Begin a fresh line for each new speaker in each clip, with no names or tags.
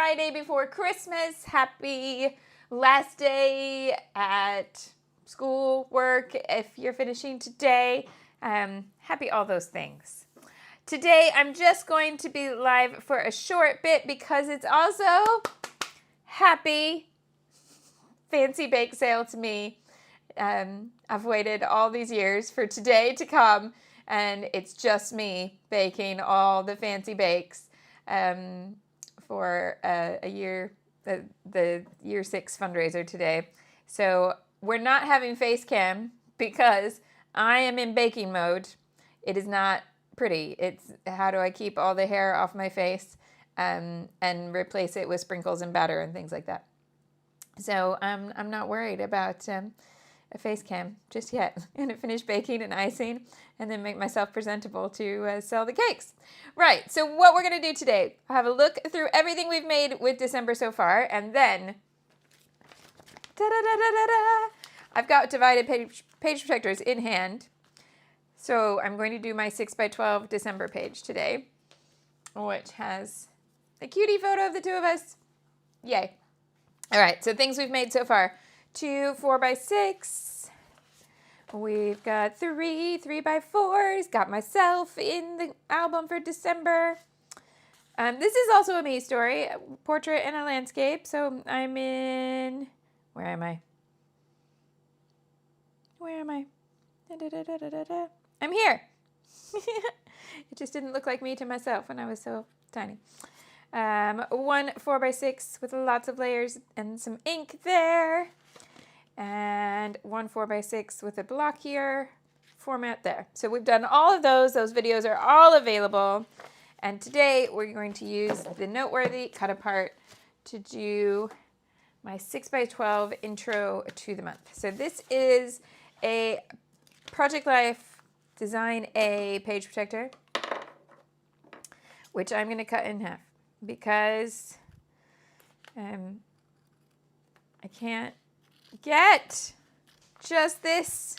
Friday before Christmas. Happy last day at school, work, if you're finishing today. Happy all those things. Today, I'm just going to be live for a short bit because it's also happy fancy bake sale to me. I've waited all these years for today to come, and it's just me baking all the fancy bakes for a year, the year 6 fundraiser today. So we're not having face cam because I am in baking mode. It is not pretty. It's how do I keep all the hair off my face and replace it with sprinkles and batter and things like that. So I'm not worried about a face cam just yet. I'm going to finish baking and icing and then make myself presentable to sell the cakes. Right, so what we're going to do today, I'll have a look through everything we've made with December so far, and then I've got divided page protectors in hand. So I'm going to do my 6x12 December page today, which has a cutie photo of the two of us. Yay. All right, so things we've made so far. 2 4x6. We've got 3 3x4s. Got myself in the album for December. This is also a me story, a portrait and a landscape. So I'm in, where am I? Where am I? I'm here. It just didn't look like me to myself when I was so tiny. 1 4x6 with lots of layers and some ink there. And 1 4x6 with a blockier format there. So we've done all of those. Those videos are all available. And today we're going to use the Noteworthy cut apart to do my 6x12 intro to the month. So this is a Project Life Design A page protector, which I'm going to cut in half because I can't get just this.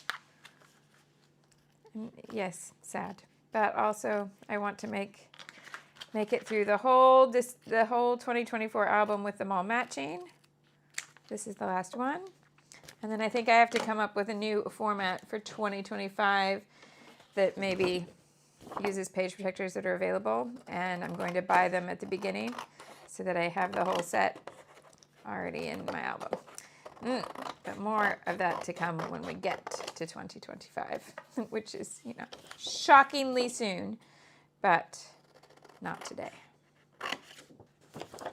Yes, sad, but also I want to make it through the whole 2024 album with them all matching. This is the last one. And then I think I have to come up with a new format for 2025 that maybe uses page protectors that are available. And I'm going to buy them at the beginning so that I have the whole set already in my album. But more of that to come when we get to 2025, which is, shockingly soon, but not today.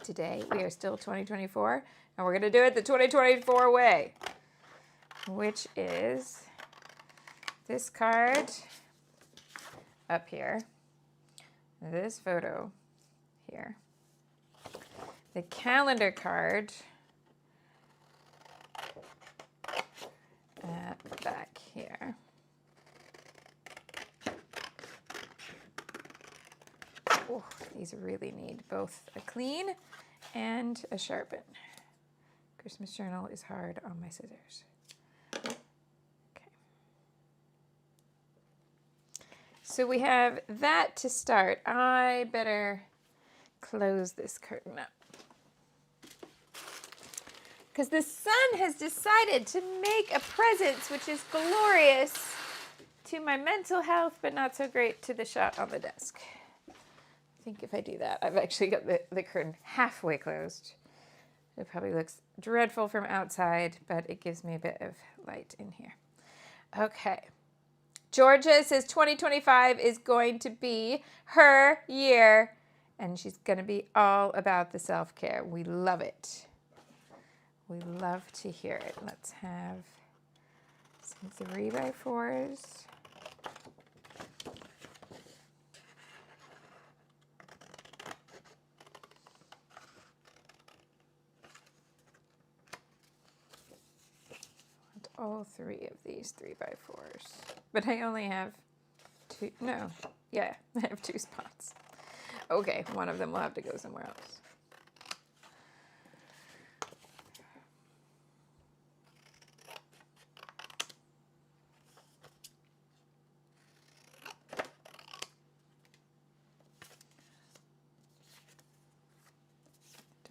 Today, we are still 2024, and we're going to do it the 2024 way, which is this card up here, this photo here, the calendar card at the back here. Oh, these really need both a clean and a sharpen. Christmas journal is hard on my scissors. Okay. So we have that to start. I better close this curtain up, because the sun has decided to make a presence which is glorious to my mental health, but not so great to the shot on the desk. I think if I do that, I've actually got the curtain halfway closed. It probably looks dreadful from outside, but it gives me a bit of light in here. Okay. Georgia says 2025 is going to be her year, and she's going to be all about the self-care. We love it. We love to hear it. Let's have some 3x4s. All 3 of these 3x4s. But I only have 2. No. Yeah, I have 2 spots. Okay, one of them will have to go somewhere else.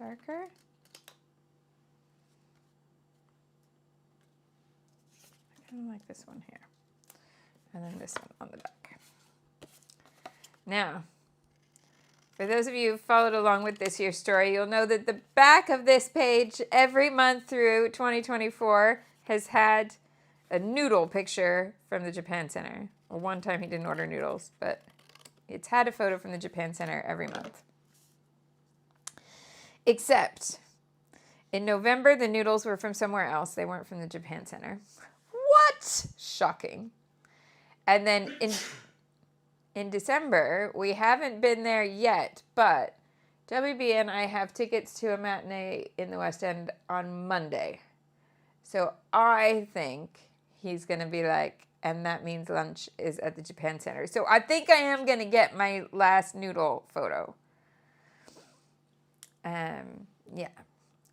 darker. I kind of like this one here. And then this one on the back. Now, for those of you who followed along with this year's story, you'll know that the back of this page every month through 2024 has had a noodle picture from the Japan Center. Well, one time he didn't order noodles, but it's had a photo from the Japan Center every month. Except in November, the noodles were from somewhere else. They weren't from the Japan Center. What? Shocking. And then in December, we haven't been there yet, but WB and I have tickets to a matinee in the West End on Monday. So I think he's going to be like, and that means lunch is at the Japan Center. So I think I am going to get my last noodle photo. Yeah.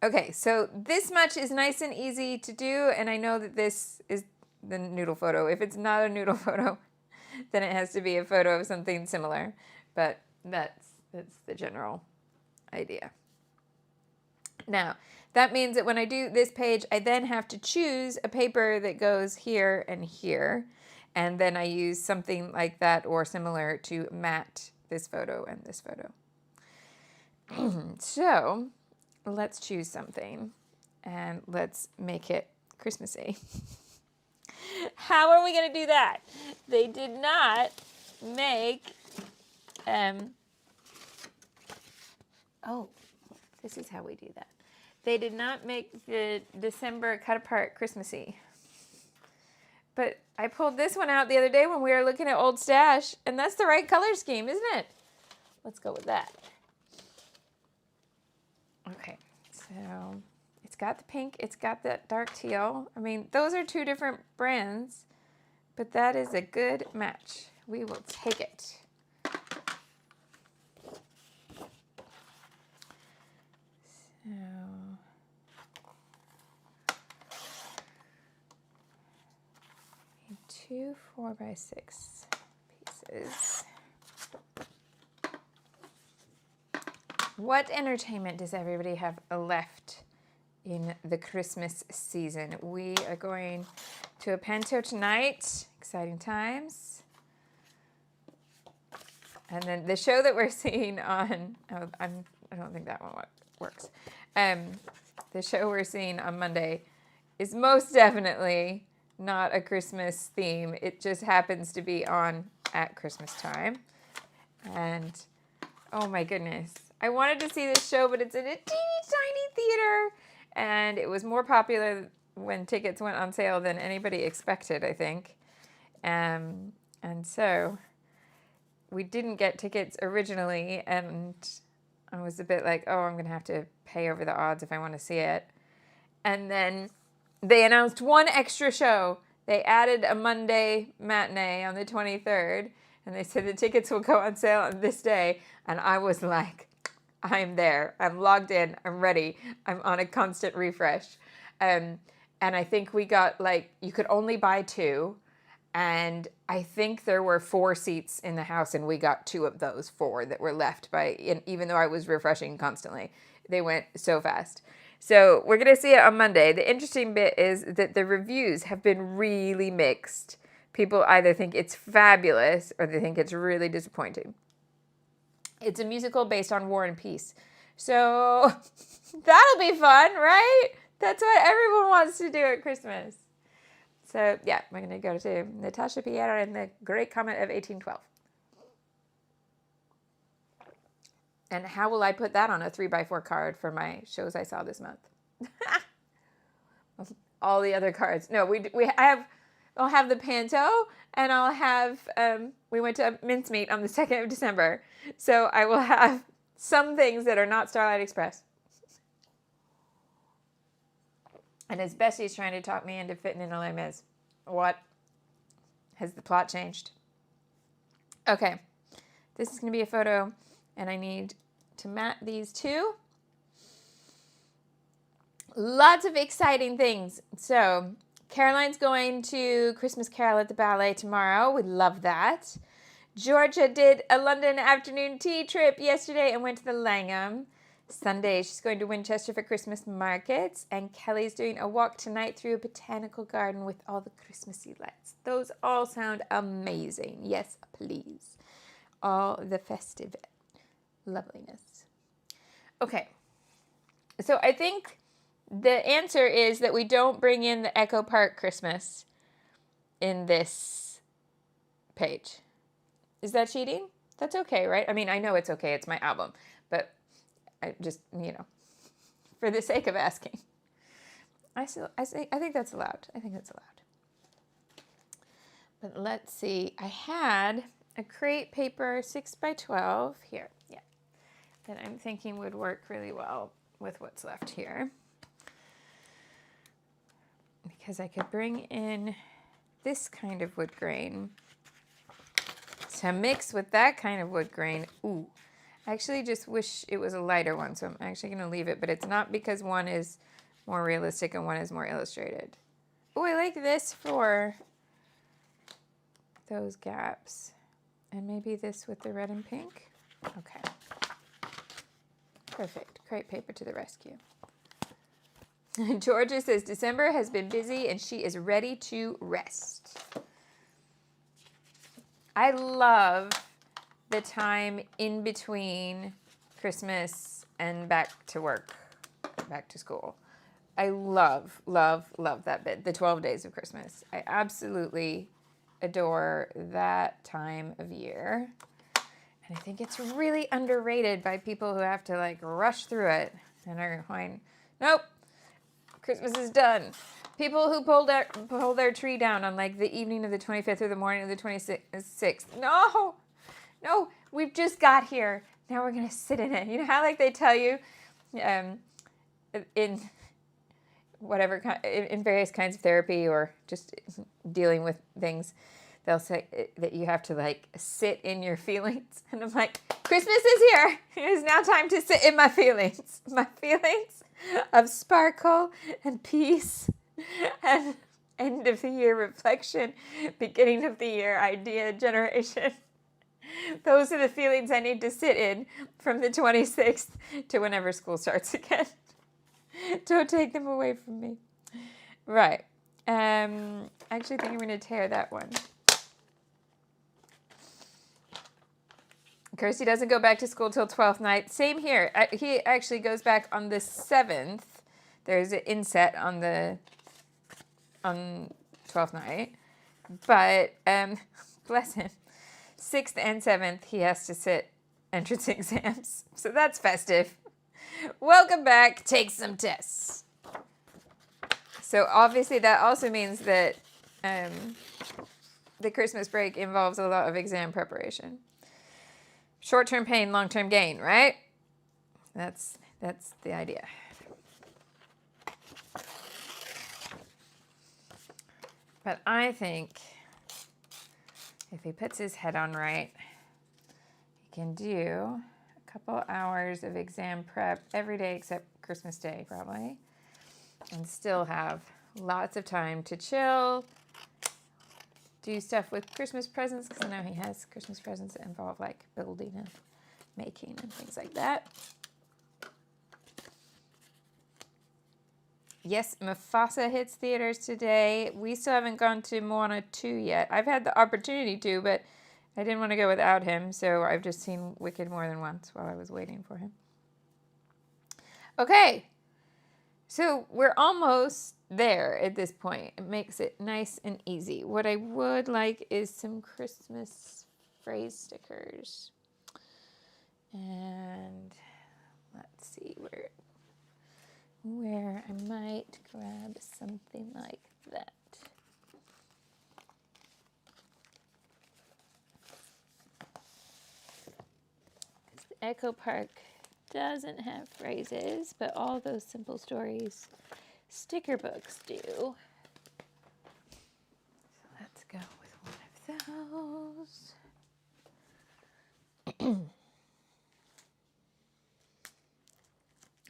Okay, so this much is nice and easy to do, and I know that this is the noodle photo. If it's not a noodle photo, then it has to be a photo of something similar. But that's the general idea. Now, that means that when I do this page, I then have to choose a paper that goes here and here. And then I use something like that or similar to mat this photo and this photo. So let's choose something and let's make it Christmassy. How are we going to do that? They did not make, oh, this is how we do that. They did not make the December cut apart Christmassy. But I pulled this one out the other day when we were looking at Old Stash, and that's the right color scheme, isn't it? Let's go with that. Okay, so it's got the pink, it's got that dark teal. I mean, those are two different brands, but that is a good match. We will take it. So, 2 4x6 pieces. What entertainment does everybody have left in the Christmas season? We are going to a panto tonight. Exciting times. And then the show that we're seeing on, I don't think that one works. The show we're seeing on Monday is most definitely not a Christmas theme. It just happens to be on at Christmas time. And oh my goodness. I wanted to see this show, but it's in a teeny tiny theater. And it was more popular when tickets went on sale than anybody expected, I think. And so we didn't get tickets originally. And I was a bit like, oh, I'm going to have to pay over the odds if I want to see it. And then they announced one extra show. They added a Monday matinee on the 23rd. And they said the tickets will go on sale on this day. And I was like, I'm there. I'm logged in. I'm ready. I'm on a constant refresh. And I think we got you could only buy 2. And I think there were 4 seats in the house and we got 2 of those 4 that were left even though I was refreshing constantly. They went so fast. So we're going to see it on Monday. The interesting bit is that the reviews have been really mixed. People either think it's fabulous or they think it's really disappointing. It's a musical based on War and Peace. So that'll be fun, right? That's what everyone wants to do at Christmas. So yeah, we're going to go to Natasha Pierre and the Great Comet of 1812. And how will I put that on a 3x4 card for my shows I saw this month? All the other cards. No, I'll have the panto, and I'll have, we went to Mincemeat on the 2nd of December. So I will have some things that are not Starlight Express. And as Bessie's trying to talk me into fitting in a Les Mis. What? Has the plot changed? Okay. This is going to be a photo, and I need to mat these 2. Lots of exciting things. So Caroline's going to Christmas Carol at the ballet tomorrow. We love that. Georgia did a London afternoon tea trip yesterday and went to the Langham. Sunday, she's going to Winchester for Christmas markets, and Kelly's doing a walk tonight through a botanical garden with all the Christmassy lights. Those all sound amazing. Yes, please. All the festive loveliness. Okay, so I think the answer is that we don't bring in the Echo Park Christmas in this page. Is that cheating? That's okay, right? I mean, I know it's okay. It's my album, but I just, for the sake of asking, I think that's allowed. I think that's allowed. But let's see. I had a crate paper 6x12 here, yeah, that I'm thinking would work really well with what's left here, because I could bring in this kind of wood grain to mix with that kind of wood grain. Ooh. I actually just wish it was a lighter one, so I'm actually going to leave it, but it's not because one is more realistic and one is more illustrated. Oh, I like this for those gaps. And maybe this with the red and pink. Okay. Perfect. Crepe paper to the rescue. Georgia says, December has been busy and she is ready to rest. I love the time in between Christmas and back to work, back to school. I love, love, love that bit, the 12 days of Christmas. I absolutely adore that time of year. And I think it's really underrated by people who have to like rush through it and are going, nope, Christmas is done. People who pull their tree down on like the evening of the 25th or the morning of the 26th. No, we've just got here. Now we're going to sit in it. You know how like they tell you in whatever, in various kinds of therapy or just dealing with things, they'll say that you have to like sit in your feelings. And I'm like, Christmas is here. It is now time to sit in my feelings. My feelings of sparkle and peace and end of the year reflection, beginning of the year idea generation. Those are the feelings I need to sit in from the 26th to whenever school starts again. Don't take them away from me. Right. I actually think I'm going to tear that one. Kirsty doesn't go back to school till 12th night. Same here. He actually goes back on the 7th. There's an inset on 12th night. But bless him. 6th and 7th, he has to sit entrance exams. So that's festive. Welcome back. Take some tests. So obviously that also means that the Christmas break involves a lot of exam preparation. Short-term pain, long-term gain, right? That's the idea. But I think if he puts his head on right, he can do a couple hours of exam prep every day except Christmas Day, probably, and still have lots of time to chill, do stuff with Christmas presents, because I know he has Christmas presents that involve like building and making and things like that. Yes, Mufasa hits theaters today. We still haven't gone to Moana 2 yet. I've had the opportunity to, but I didn't want to go without him, so I've just seen Wicked more than once while I was waiting for him. Okay, so we're almost there at this point. It makes it nice and easy. What I would like is some Christmas phrase stickers. And let's see where I might grab something like that. The Echo Park doesn't have phrases, but all those simple stories sticker books do. So let's go with one of those.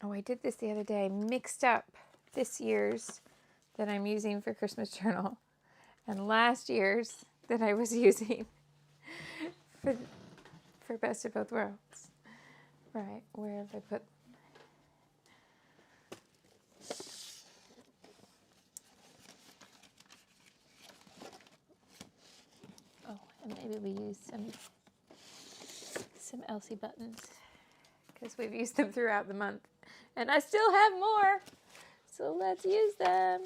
Oh, I did this the other day. I mixed up this year's that I'm using for Christmas Journal and last year's that I was using for Best of Both Worlds. Right, where have I put Maybe we use some Elsie buttons because we've used them throughout the month. And I still have more, so let's use them.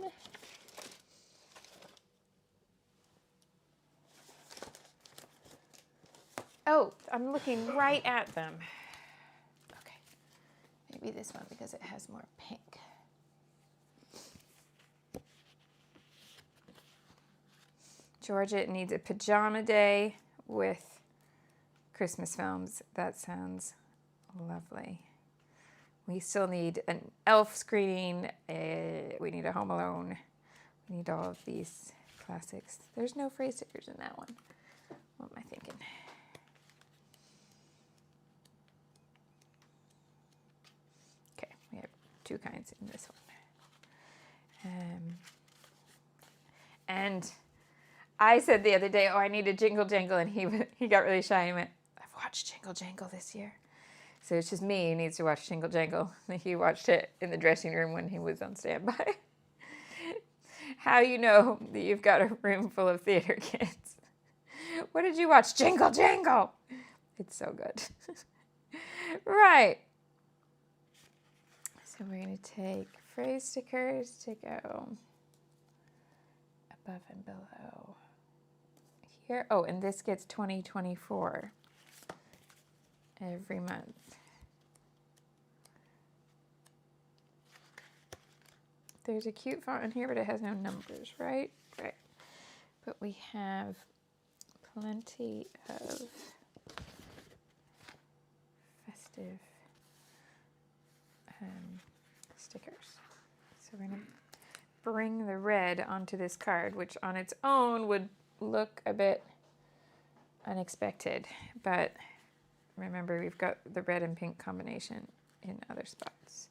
Oh, I'm looking right at them. Okay, maybe this one because it has more pink. Georgia needs a pajama day with Christmas films. That sounds lovely. We still need an Elf screening. We need a Home Alone. We need all of these classics. There's no phrase stickers in that one. What am I thinking? Okay, we have two kinds in this one. And I said the other day, oh, I need a Jingle Jangle, and he got really shy and went, I've watched Jingle Jangle this year. So it's just me who needs to watch Jingle Jangle. He watched it in the dressing room when he was on standby. How you know that you've got a room full of theater kids? What did you watch? Jingle Jangle! It's so good. Right. So we're going to take phrase stickers to go above and below here. Oh, and this gets 2024 every month. There's a cute font in here, but it has no numbers, right? Right. But we have plenty of festive stickers. So we're going to bring the red onto this card, which on its own would look a bit unexpected, but remember we've got the red and pink combination in other spots.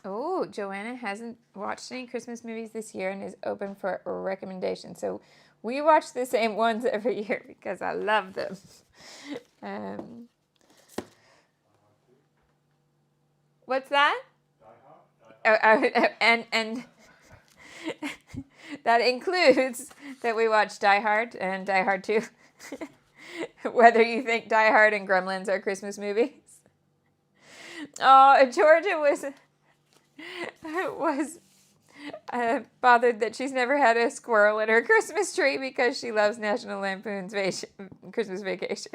Oh, Joanna hasn't watched any Christmas movies this year and is open for a recommendation. So we watch the same ones every year because I love them. What's that? Die Hard. And that includes that we watch Die Hard and Die Hard 2. Whether you think Die Hard and Gremlins are Christmas movies. Oh, Georgia was bothered that she's never had a squirrel in her Christmas tree because she loves National Lampoon's Christmas Vacation.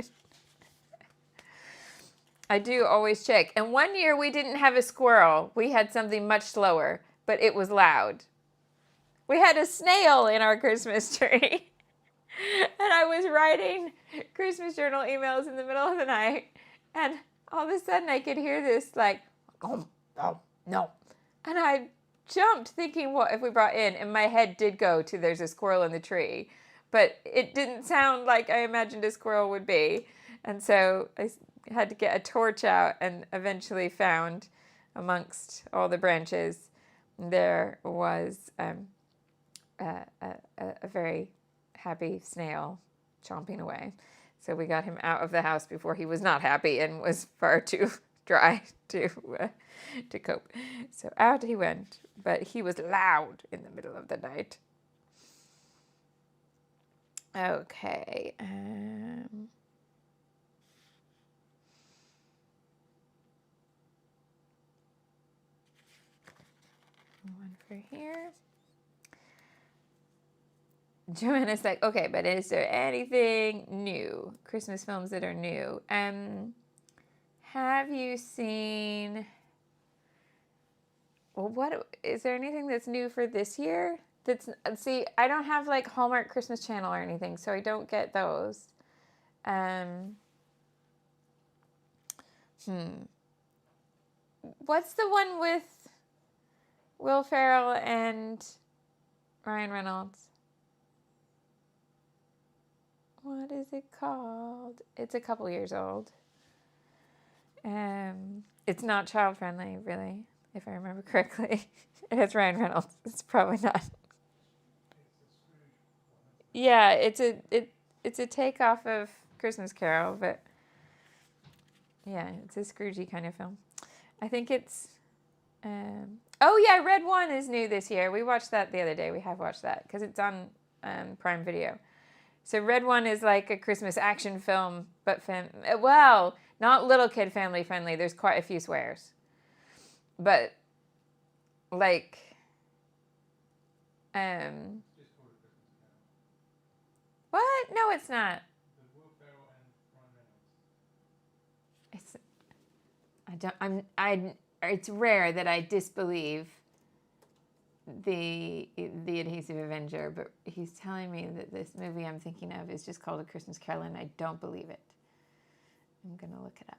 I do always check. And one year we didn't have a squirrel. We had something much slower, but it was loud. We had a snail in our Christmas tree. And I was writing Christmas journal emails in the middle of the night. And all of a sudden I could hear this like, oh, no. And I jumped thinking, what if we brought in? And my head did go to there's a squirrel in the tree. But it didn't sound like I imagined a squirrel would be. And so I had to get a torch out and eventually found amongst all the branches there was a very happy snail chomping away. So we got him out of the house before he was not happy and was far too dry to cope. So out he went, but he was loud in the middle of the night. Okay. One for here. Joanna's like, okay, but is there anything new? Christmas films that are new. Have you seen... Well, what is there anything that's new for this year? See, I don't have like Hallmark Christmas Channel or anything, so I don't get those. What's the one with Will Ferrell and Ryan Reynolds? What is it called? It's a couple years old. It's not child friendly, really, if I remember correctly. It has Ryan Reynolds. It's probably not. Yeah, it's a takeoff of Christmas Carol, but yeah, it's a Scroogey kind of film. I think it's... oh, yeah, Red One is new this year. We watched that the other day. We have watched that because it's on Prime Video. So Red One is like a Christmas action film, but well, not little kid family friendly. There's quite a few swears. But, like... what? No, it's not. It's rare that I disbelieve the Adhesive Avenger, but he's telling me that this movie I'm thinking of is just called A Christmas Carol, and I don't believe it. I'm going to look it up.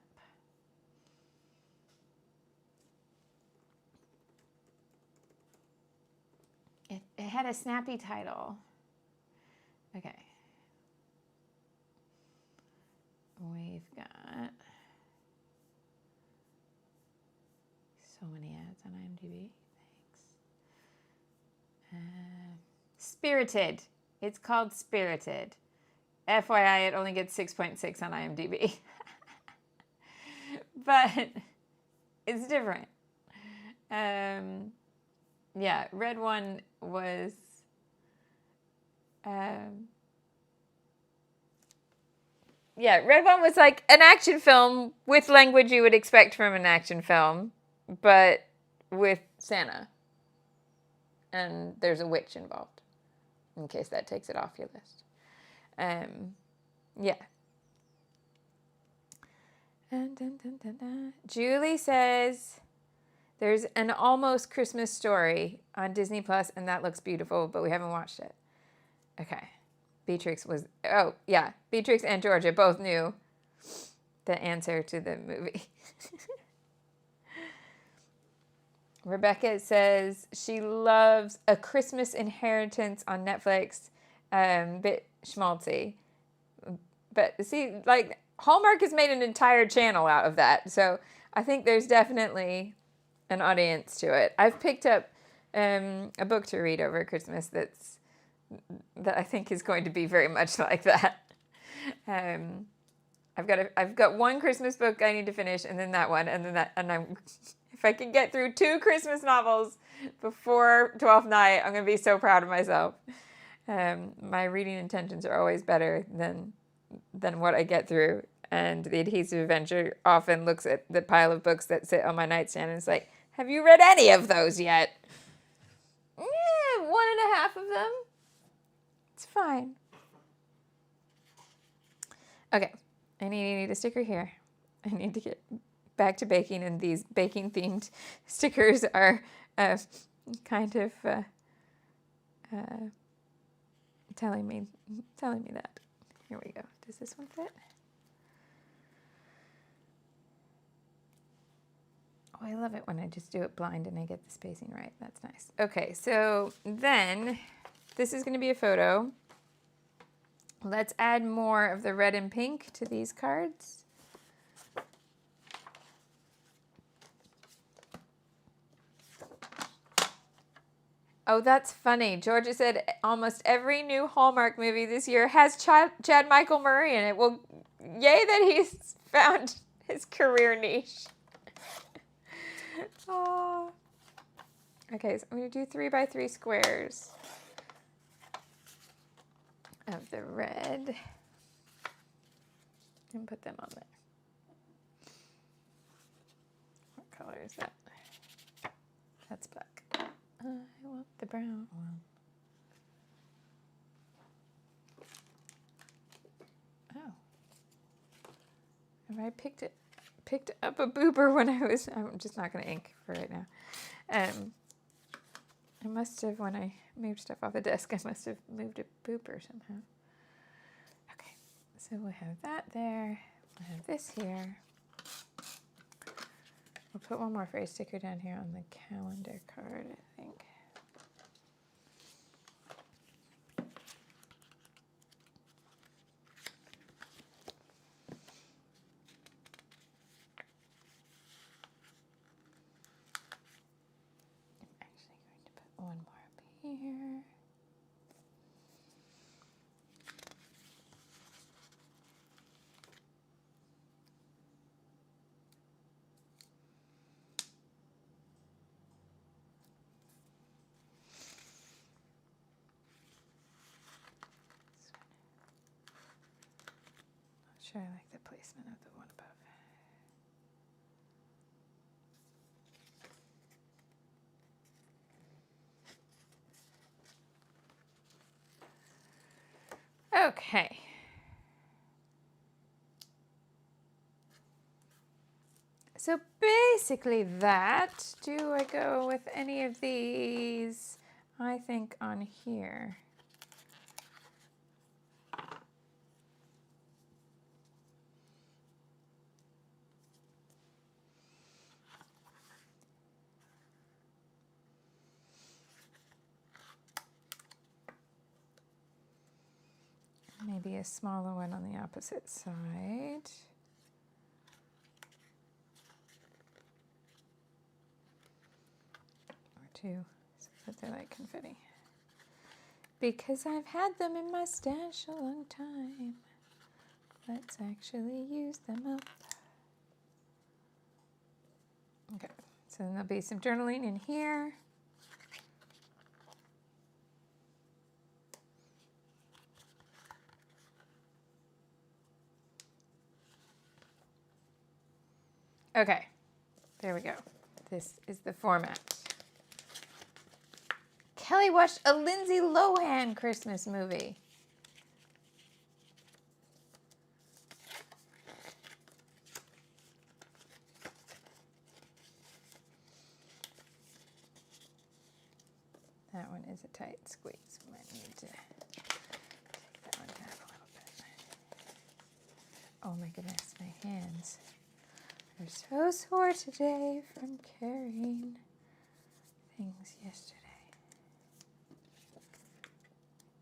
It had a snappy title. Okay. We've got so many ads on IMDb. Thanks. Spirited. It's called Spirited. FYI, it only gets 6.6 on IMDb. But it's different. Yeah, Red One was... yeah, Red One was like an action film with language you would expect from an action film, but with Santa. And there's a witch involved, in case that takes it off your list. Yeah. Julie says there's an Almost Christmas Story on Disney Plus, and that looks beautiful, but we haven't watched it. Okay. Beatrix and Georgia both knew the answer to the movie. Rebecca says she loves A Christmas Inheritance on Netflix. Bit schmaltzy. But see, like, Hallmark has made an entire channel out of that. So I think there's definitely an audience to it. I've picked up a book to read over Christmas that I think is going to be very much like that. I've got one Christmas book I need to finish, and then that one, and then that, and if I can get through 2 Christmas novels before 12th night, I'm going to be so proud of myself. My reading intentions are always better than what I get through, and the Adhesive Avenger often looks at the pile of books that sit on my nightstand and is like, have you read any of those yet? Yeah, 1.5 of them. It's fine. Okay, I need a sticker here. I need to get back to baking, and these baking-themed stickers are kind of telling me that. Here we go. Does this one fit? Oh, I love it when I just do it blind and I get the spacing right. That's nice. Okay, so then this is going to be a photo. Let's add more of the red and pink to these cards. Oh, that's funny. Georgia said almost every new Hallmark movie this year has Chad Michael Murray in it. Well, yay that he's found his career niche. Oh. Okay, so I'm going to do 3x3 squares of the red and put them on there. What color is that? That's black. I want the brown one. Oh. Have I picked up a boober when I'm just not going to ink for right now. I must have, when I moved stuff off the desk, I must have moved a boober somehow. Okay, so we'll have that there. We'll have this here. We'll put one more phrase sticker down here on the calendar card, I think. I'm actually going to put one more up here. sure I like the placement of the one above. Okay. So basically that, do I go with any of these? I think on here. Maybe a smaller one on the opposite side. Or two, so that they're like confetti. Because I've had them in my stash a long time. Let's actually use them up. Okay, so then there'll be some journaling in here. Okay, there we go. This is the format. Kelly watched a Lindsay Lohan Christmas movie. That one is a tight squeeze. We might need to take that one down a little bit. Oh my goodness, my hands are so sore today from carrying things yesterday.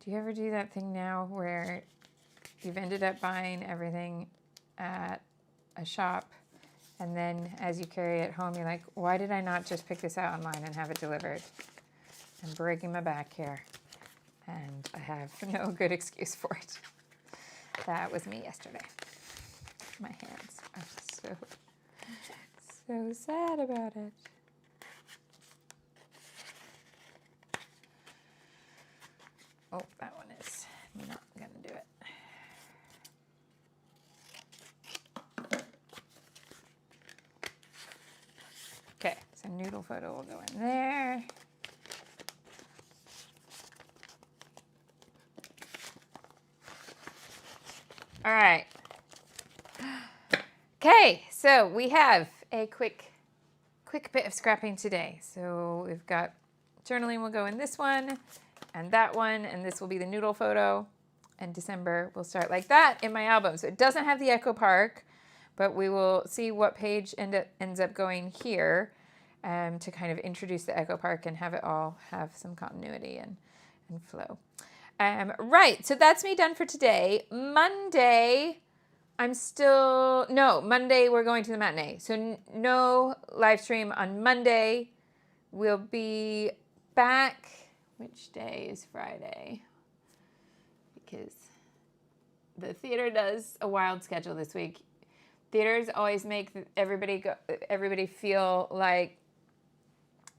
Do you ever do that thing now where you've ended up buying everything at a shop and then as you carry it home, you're like, why did I not just pick this out online and have it delivered? I'm breaking my back here and I have no good excuse for it. That was me yesterday. My hands are so sad about it. Oh, that one is not going to do it. Okay, so noodle photo will go in there. All right. Okay, so we have a quick bit of scrapping today. So we've got journaling will go in this one and that one, and this will be the noodle photo. And December will start like that in my album. So it doesn't have the Echo Park, but we will see what page ends up going here to kind of introduce the Echo Park and have it all have some continuity and flow. Right, so that's me done for today. Monday, Monday we're going to the matinee. So no live stream on Monday. We'll be back. Which day is Friday? Because the theater does a wild schedule this week. Theaters always make everybody feel like,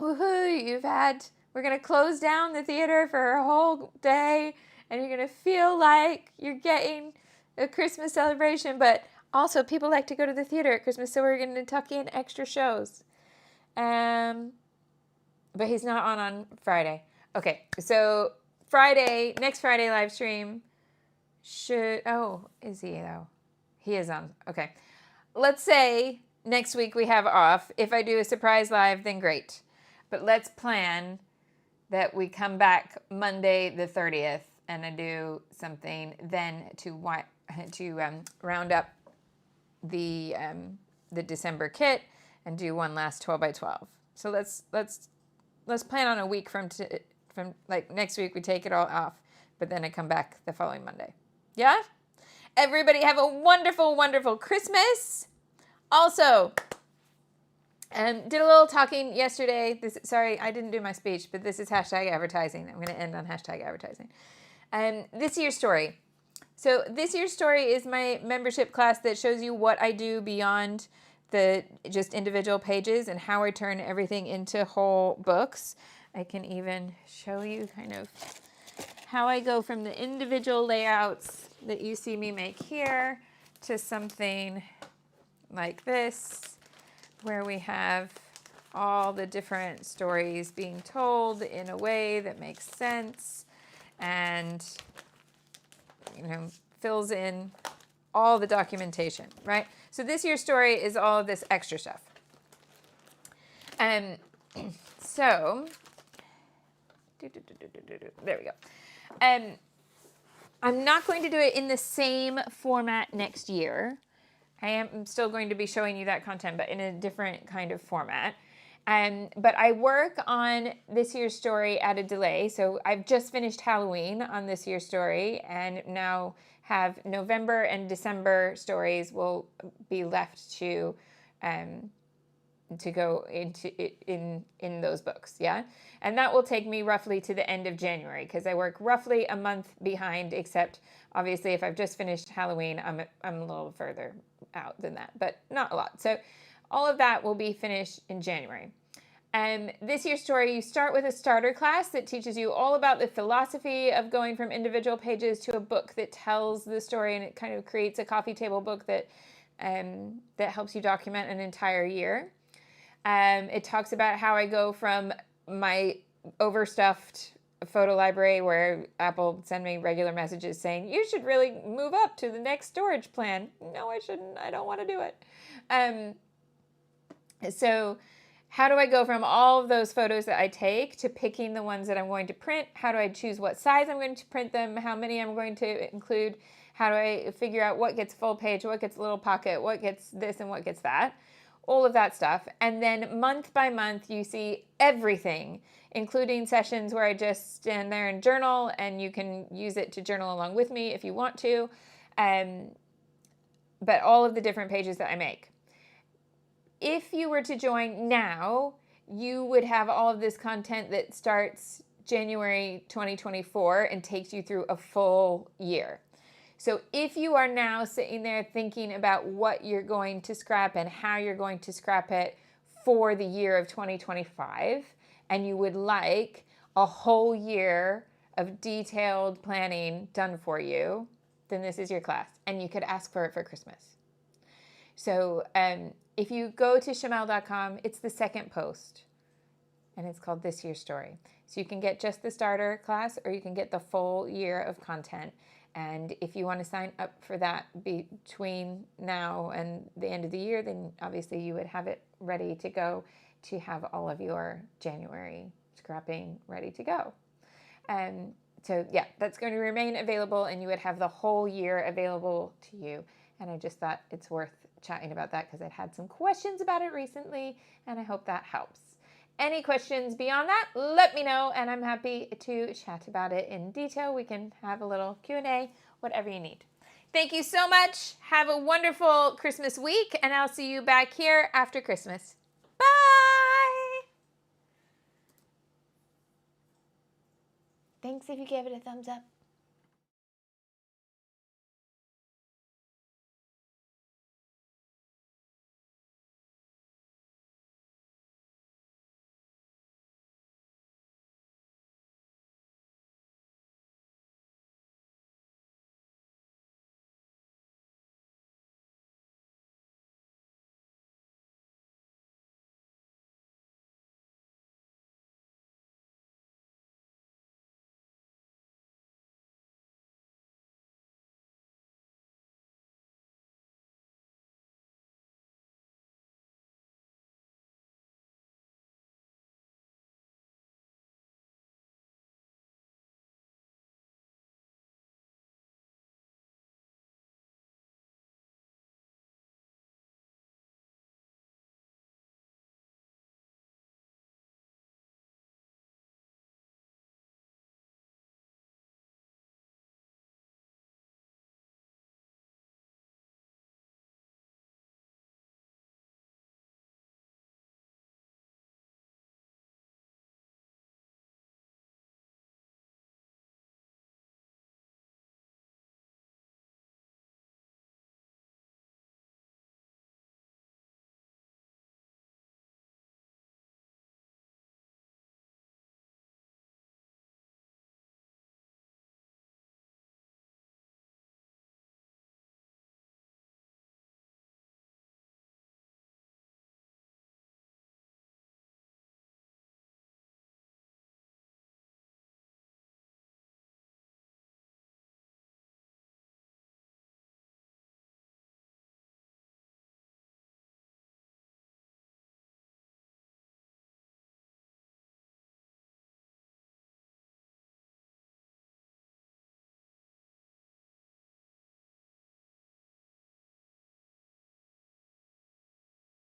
woohoo, we're going to close down the theater for a whole day and you're going to feel like you're getting a Christmas celebration, but also people like to go to the theater at Christmas, so we're going to tuck in extra shows. But he's not on Friday. Okay, so next Friday live stream is he though? He is on. Okay. Let's say next week we have off. If I do a surprise live, then great. But let's plan that we come back Monday the 30th and I do something then to round up the December kit and do one last 12 by 12. So let's plan on a week from like next week we take it all off, but then I come back the following Monday. Yeah? Everybody have a wonderful, wonderful Christmas. Also, did a little talking yesterday. Sorry, I didn't do my speech, but this is hashtag advertising. I'm going to end on hashtag advertising. This year's story. So this year's story is my membership class that shows you what I do beyond the just individual pages and how I turn everything into whole books. I can even show you kind of how I go from the individual layouts that you see me make here to something like this, where we have all the different stories being told in a way that makes sense and, you know, fills in all the documentation, right? So this year's story is all of this extra stuff. So, there we go. I'm not going to do it in the same format next year. I am still going to be showing you that content, but in a different kind of format. But I work on this year's story at a delay. So I've just finished Halloween on this year's story, and now have November and December stories will be left to go into in those books, yeah? And that will take me roughly to the end of January, because I work roughly a month behind, except obviously if I've just finished Halloween, I'm a little further out than that, but not a lot. So all of that will be finished in January. This year's story, you start with a starter class that teaches you all about the philosophy of going from individual pages to a book that tells the story, and it kind of creates a coffee table book that helps you document an entire year. It talks about how I go from my overstuffed photo library, where Apple send me regular messages saying, you should really move up to the next storage plan. No, I shouldn't. I don't want to do it. So how do I go from all of those photos that I take to picking the ones that I'm going to print? How do I choose what size I'm going to print them? How many I'm going to include? How do I figure out what gets full page, what gets little pocket, what gets this and what gets that? All of that stuff. And then month by month, you see everything, including sessions where I just stand there and journal, and you can use it to journal along with me if you want to. But all of the different pages that I make. If you were to join now, you would have all of this content that starts January 2024 and takes you through a full year. So if you are now sitting there thinking about what you're going to scrap and how you're going to scrap it for the year of 2025, and you would like a whole year of detailed planning done for you, then this is your class, and you could ask for it for Christmas. So if you go to Shimelle.com, it's the second post, and it's called This Year's Story. So you can get just the starter class, or you can get the full year of content. And if you want to sign up for that between now and the end of the year, then obviously you would have it ready to go to have all of your January scrapping ready to go. So yeah, that's going to remain available, and you would have the whole year available to you. And I just thought it's worth chatting about that because I've had some questions about it recently, and I hope that helps. Any questions beyond that, let me know, and I'm happy to chat about it in detail. We can have a little Q&A, whatever you need. Thank you so much. Have a wonderful Christmas week, and I'll see you back here after Christmas. Bye! Thanks if you gave it a thumbs up.